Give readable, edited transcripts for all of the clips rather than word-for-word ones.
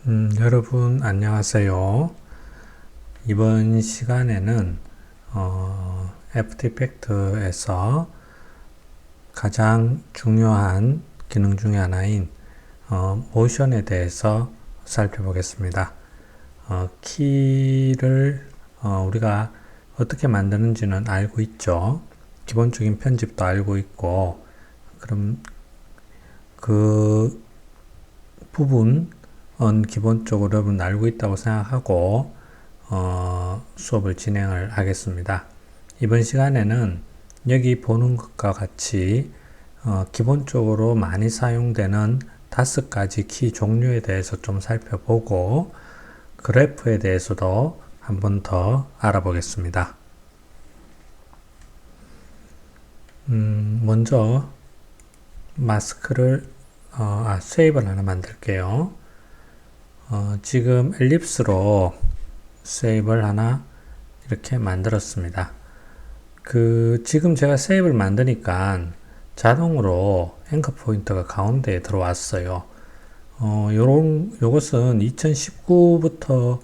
여러분 안녕하세요. 이번 시간에는 애프터 이펙트에서 가장 중요한 기능 중에 하나인 모션에 대해서 살펴보겠습니다. 키를 우리가 어떻게 만드는지는 알고 있죠. 기본적인 편집도 알고 있고, 그럼 그 부분은 기본적으로 여러분 알고 있다고 생각하고 수업을 진행을 하겠습니다. 이번 시간에는 여기 보는 것과 같이 기본적으로 많이 사용되는 5가지 키 종류에 대해서 좀 살펴보고 그래프에 대해서도 한 번 더 알아보겠습니다. 먼저 마스크를 쉐입을 하나 만들게요. 지금 엘립스로 쉐입을 하나 이렇게 만들었습니다. 지금 제가 쉐입을 만드니까 자동으로 앵커 포인트가 가운데에 들어왔어요. 요것은 2019부터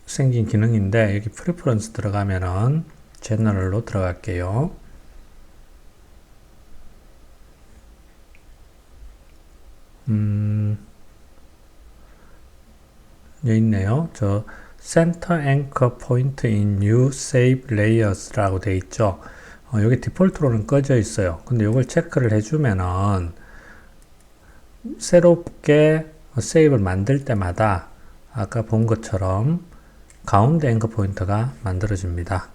생긴 기능인데, 여기 프리퍼런스 들어가면은 제너럴로 들어갈게요. 여기 있네요. 저 Center Anchor Point in New Save Layers 라고 되어 있죠. 여기 디폴트로는 꺼져 있어요. 근데 이걸 체크를 해주면은 새롭게 세이브를 만들 때마다 아까 본 것처럼 가운데 앵커 포인트가 만들어집니다.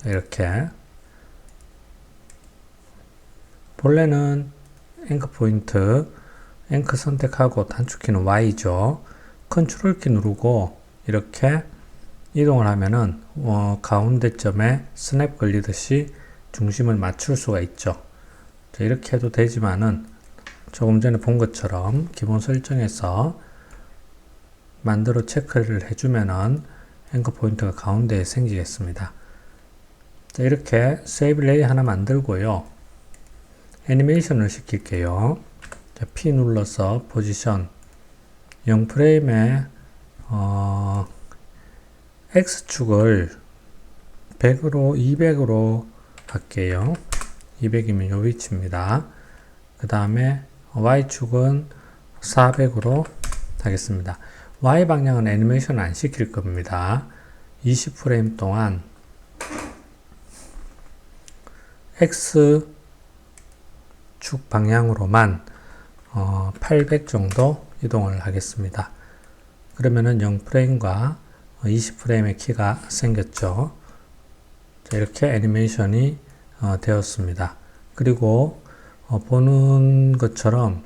이렇게 본래는 앵커 포인트, 앵커 선택하고 단축키는 Y죠. 컨트롤 키 누르고 이렇게 이동을 하면은 가운데점에 스냅 걸리듯이 중심을 맞출 수가 있죠. 이렇게 해도 되지만은 조금 전에 본 것처럼 기본 설정에서 만들어 체크를 해주면은 앵커 포인트가 가운데에 생기겠습니다. 이렇게 세이브 레이 하나 만들고요. 애니메이션을 시킬게요. P 눌러서 포지션 0프레임에 X축을 100으로 200으로 할게요. 200이면 요 위치입니다. 그 다음에 Y축은 400으로 하겠습니다. Y방향은 애니메이션 안 시킬 겁니다. 20프레임 동안 X축 방향으로만 800 정도 이동을 하겠습니다. 그러면은 0프레임과 20프레임의 키가 생겼죠. 이렇게 애니메이션이 되었습니다. 그리고 보는 것처럼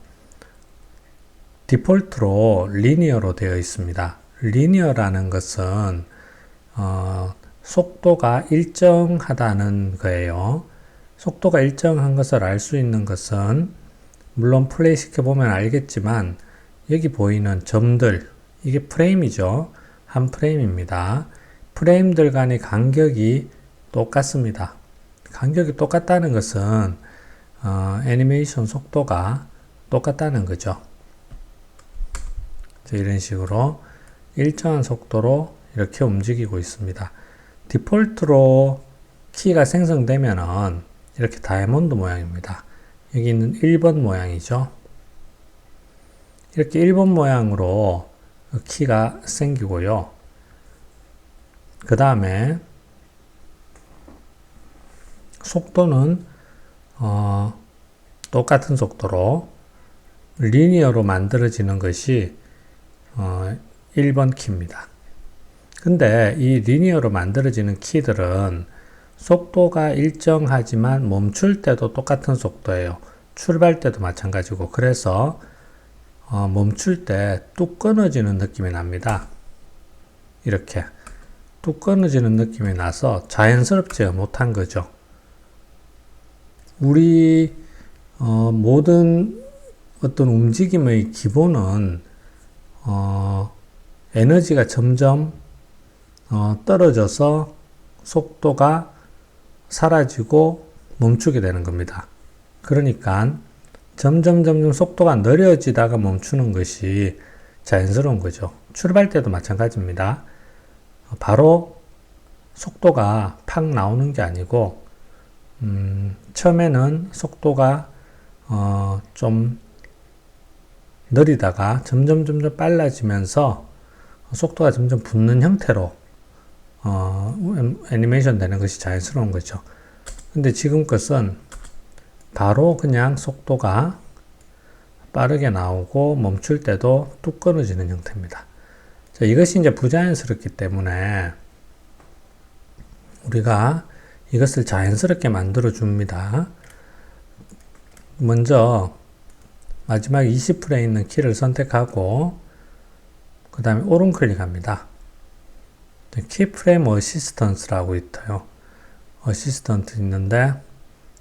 디폴트로 리니어로 되어 있습니다. 리니어라는 것은 속도가 일정하다는 거예요. 속도가 일정한 것을 알 수 있는 것은 물론 플레이 시켜보면 알겠지만 여기 보이는 점들, 이게 프레임이죠. 한 프레임입니다. 프레임들 간의 간격이 똑같습니다. 간격이 똑같다는 것은 애니메이션 속도가 똑같다는 거죠. 이런 식으로 일정한 속도로 이렇게 움직이고 있습니다. 디폴트로 키가 생성되면은 이렇게 다이아몬드 모양입니다. 여기 있는 1번 모양이죠. 이렇게 1번 모양으로 키가 생기고요. 그 다음에 속도는 똑같은 속도로 리니어로 만들어지는 것이 1번 키입니다. 근데 이 리니어로 만들어지는 키들은 속도가 일정하지만 멈출 때도 똑같은 속도예요. 출발 때도 마찬가지고, 그래서 멈출 때 뚝 끊어지는 느낌이 납니다. 이렇게 뚝 끊어지는 느낌이 나서 자연스럽지 못한 거죠. 우리 모든 어떤 움직임의 기본은 에너지가 점점 떨어져서 속도가 사라지고 멈추게 되는 겁니다. 그러니까 점점 속도가 느려지다가 멈추는 것이 자연스러운 거죠. 출발 때도 마찬가지입니다. 바로 속도가 팍 나오는 게 아니고, 처음에는 속도가 좀 느리다가 점점 빨라지면서 속도가 점점 붙는 형태로 애니메이션 되는 것이 자연스러운 거죠. 근데 지금 것은 바로 그냥 속도가 빠르게 나오고 멈출 때도 뚝 끊어지는 형태입니다. 자, 이것이 이제 부자연스럽기 때문에 우리가 이것을 자연스럽게 만들어 줍니다. 먼저 마지막 20프레임에 있는 키를 선택하고 그 다음에 오른 클릭합니다. 키프레임 어시스턴스라고 있어요. 어시스턴트 있는데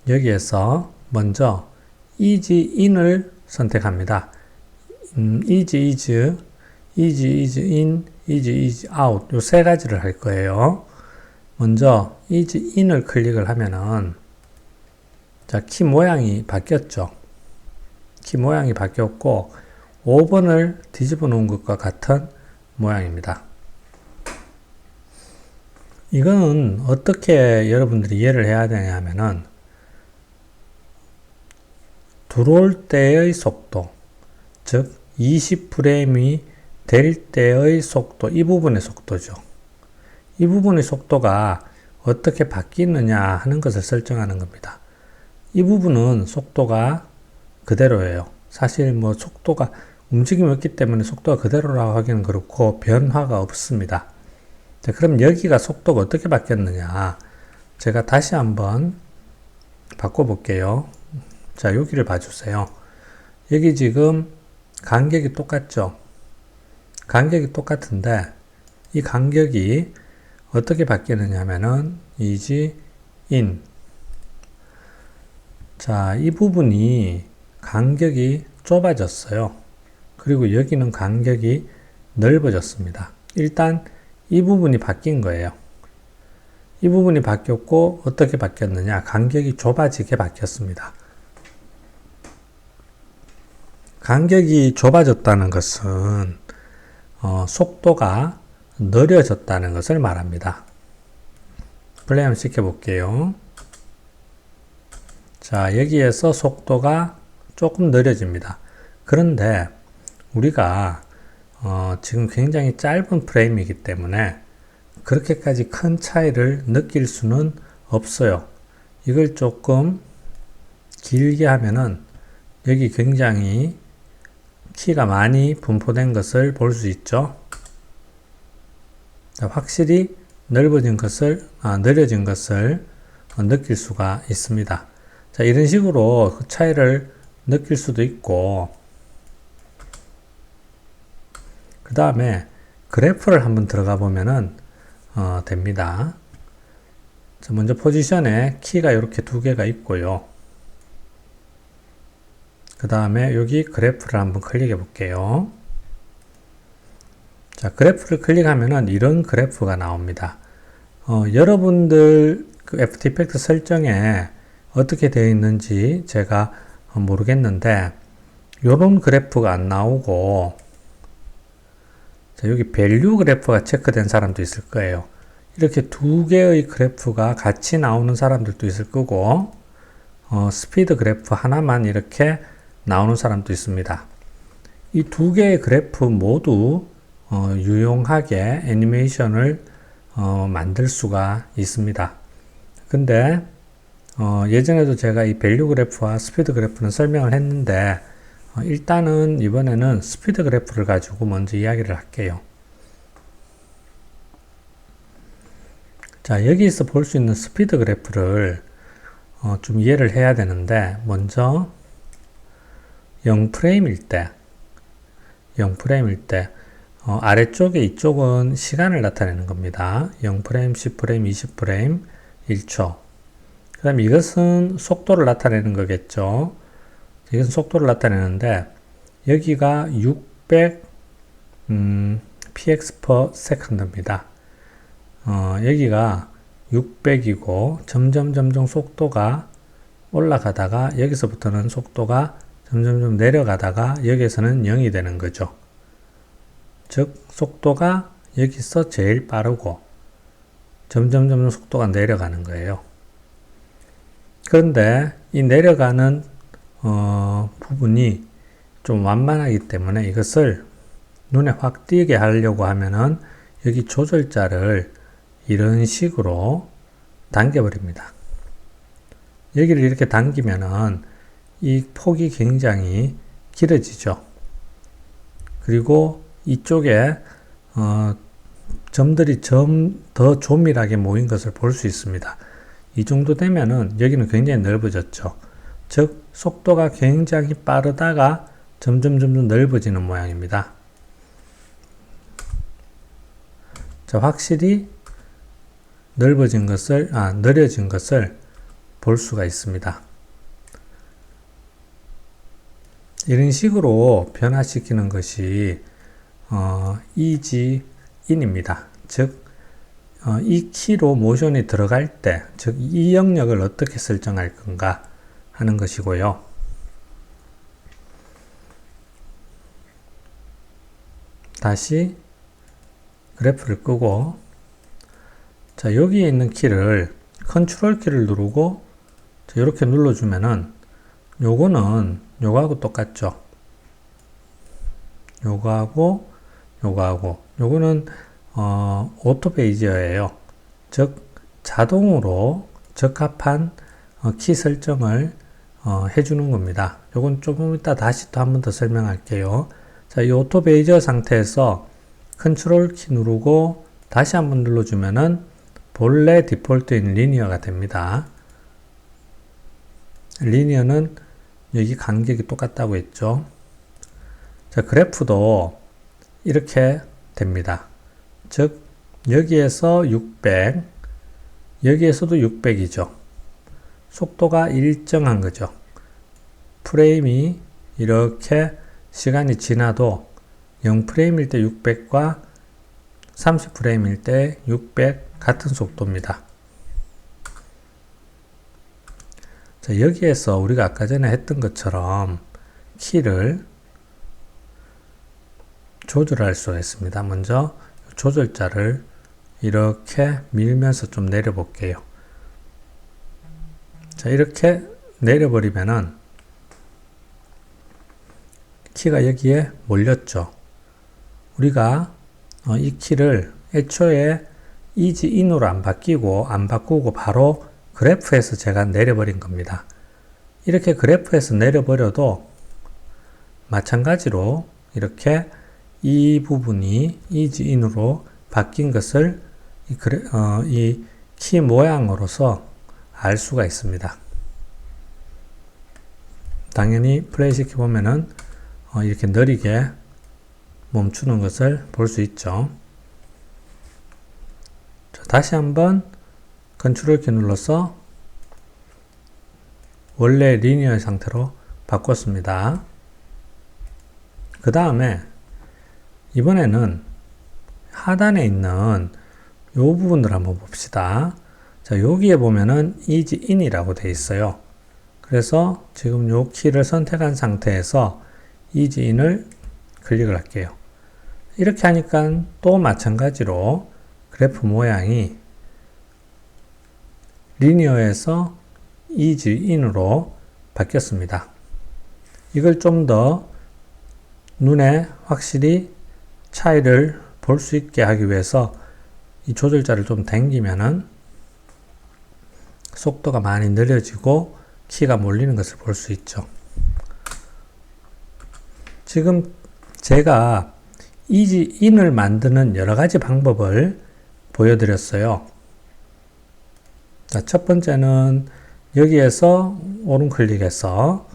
여기에서 먼저 ease in을 선택합니다. ease in, ease out 요 세 가지를 할 거예요. 먼저 ease in을 클릭을 하면은 자, 키 모양이 바뀌었죠. 키 모양이 바뀌었고 5번을 뒤집어 놓은 것과 같은 모양입니다. 이거는 어떻게 여러분들이 이해를 해야 되냐 하면은 들어올 때의 속도, 즉 20프레임이 될 때의 속도, 이 부분의 속도죠. 이 부분의 속도가 어떻게 바뀌느냐 하는 것을 설정하는 겁니다. 이 부분은 속도가 그대로예요. 사실 뭐 속도가 움직임이 없기 때문에 속도가 그대로라고 하기는 그렇고 변화가 없습니다. 자, 그럼 여기가 속도가 어떻게 바뀌었느냐. 제가 다시 한번 바꿔볼게요. 자, 여기를 봐주세요. 여기 지금 간격이 똑같죠? 간격이 똑같은데 이 간격이 어떻게 바뀌느냐 하면은 ease in. 자, 이 부분이 간격이 좁아졌어요. 그리고 여기는 간격이 넓어졌습니다. 일단 이 부분이 바뀐 거예요. 이 부분이 바뀌었고 어떻게 바뀌었느냐? 간격이 좁아지게 바뀌었습니다. 간격이 좁아졌다는 것은 속도가 느려졌다는 것을 말합니다. 플레이 한번 시켜볼게요. 자, 여기에서 속도가 조금 느려집니다. 그런데 우리가 지금 굉장히 짧은 프레임이기 때문에 그렇게까지 큰 차이를 느낄 수는 없어요. 이걸 조금 길게 하면은 여기 굉장히 키가 많이 분포된 것을 볼 수 있죠. 확실히 넓어진 것을, 느려진 것을 느낄 수가 있습니다. 자, 이런 식으로 그 차이를 느낄 수도 있고, 그 다음에 그래프를 한번 들어가 보면은 됩니다. 자, 먼저 포지션에 키가 이렇게 두 개가 있고요. 그 다음에 여기 그래프를 한번 클릭해 볼게요. 자, 그래프를 클릭하면은 이런 그래프가 나옵니다. 여러분들 그 FT 이펙트 설정에 어떻게 되어 있는지 제가 모르겠는데, 요런 그래프가 안 나오고, 자, 여기 밸류 그래프가 체크된 사람도 있을 거예요. 이렇게 두 개의 그래프가 같이 나오는 사람들도 있을 거고, 스피드 그래프 하나만 이렇게 나오는 사람도 있습니다. 이 두 개의 그래프 모두 유용하게 애니메이션을 만들 수가 있습니다. 근데 예전에도 제가 이 밸류 그래프와 스피드 그래프는 설명을 했는데 일단은 이번에는 스피드 그래프를 가지고 먼저 이야기를 할게요. 자, 여기서 볼 수 있는 스피드 그래프를 좀 이해를 해야 되는데, 먼저 0프레임일 때 아래쪽에 이쪽은 시간을 나타내는 겁니다. 0프레임, 10프레임, 20프레임, 1초. 그 다음에 이것은 속도를 나타내는 거겠죠. 이것은 속도를 나타내는데, 여기가 600 px per second입니다. 여기가 600이고 점점 속도가 올라가다가 여기서부터는 속도가 점점점 내려가다가 여기에서는 0이 되는 거죠. 즉 속도가 여기서 제일 빠르고 점점점 속도가 내려가는 거예요. 그런데 이 내려가는 부분이 좀 완만하기 때문에 이것을 눈에 확 띄게 하려고 하면은 여기 조절자를 이런 식으로 당겨버립니다. 여기를 이렇게 당기면은 이 폭이 굉장히 길어지죠. 그리고 이쪽에 점들이 더 조밀하게 모인 것을 볼 수 있습니다. 이 정도 되면은 여기는 굉장히 넓어졌죠. 즉 속도가 굉장히 빠르다가 점점 넓어지는 모양입니다. 자, 확실히 느려진 것을 볼 수가 있습니다. 이런 식으로 변화시키는 것이 easy in입니다. 즉 이 키로 모션이 들어갈 때, 즉 이 영역을 어떻게 설정할 건가 하는 것이고요. 다시 그래프를 끄고, 자, 여기에 있는 키를 컨트롤 키를 누르고 이렇게 눌러주면은 요거는 요거하고 똑같죠. 요거하고 요거는 오토 베이저예요. 즉 자동으로 적합한 키 설정을 해주는 겁니다. 요건 조금 이따 다시 또 한 번 더 설명할게요. 자, 이 오토 베이저 상태에서 컨트롤 키 누르고 다시 한번 눌러주면은 본래 디폴트인 리니어가 됩니다. 리니어는 여기 간격이 똑같다고 했죠. 자, 그래프도 이렇게 됩니다. 즉 여기에서 600, 여기에서도 600이죠. 속도가 일정한 거죠. 프레임이 이렇게 시간이 지나도 0프레임일 때 600과 30프레임일 때 600 같은 속도입니다. 자, 여기에서 우리가 아까 전에 했던 것처럼 키를 조절할 수가 있습니다. 먼저 조절자를 이렇게 밀면서 좀 내려 볼게요. 자, 이렇게 내려버리면은 키가 여기에 몰렸죠. 우리가 이 키를 애초에 easy in으로 안 바꾸고 바로 그래프에서 제가 내려버린 겁니다. 이렇게 그래프에서 내려버려도 마찬가지로 이렇게 이 부분이 easy in으로 바뀐 것을 이 키 모양으로서 알 수가 있습니다. 당연히 플레이 시켜보면은 이렇게 느리게 멈추는 것을 볼 수 있죠. 자, 다시 한번 컨트롤 키 눌러서 원래 리니어 상태로 바꿨습니다. 그 다음에 이번에는 하단에 있는 이 부분들 한번 봅시다. 자, 여기에 보면은 easy in이라고 되어 있어요. 그래서 지금 이 키를 선택한 상태에서 easy in을 클릭을 할게요. 이렇게 하니까 또 마찬가지로 그래프 모양이 리니어에서 easy in으로 바뀌었습니다. 이걸 좀 더 눈에 확실히 차이를 볼 수 있게 하기 위해서 이 조절자를 좀 당기면은 속도가 많이 느려지고 키가 몰리는 것을 볼 수 있죠. 지금 제가 easy in을 만드는 여러 가지 방법을 보여드렸어요. 자, 첫 번째는 여기에서 오른 클릭해서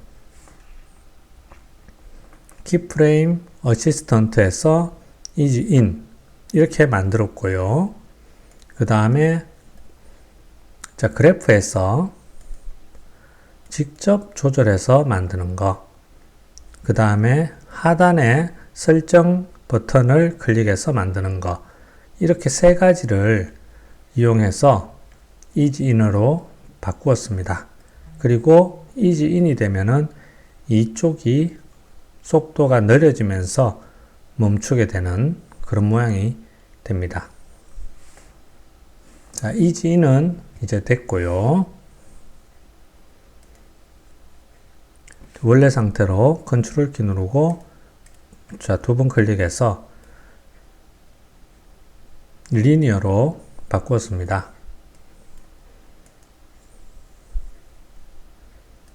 키프레임 어시스턴트에서 easy in 이렇게 만들었고요. 그 다음에 자, 그래프에서 직접 조절해서 만드는 거. 그 다음에 하단에 설정 버튼을 클릭해서 만드는 거. 이렇게 세 가지를 이용해서 easy in으로 바꾸었습니다. 그리고 easy in이 되면은 이쪽이 속도가 느려지면서 멈추게 되는 그런 모양이 됩니다. 자, 이 G는 이제 됐고요. 원래 상태로 컨트롤 키 누르고 자, 두 번 클릭해서 리니어로 바꾸었습니다.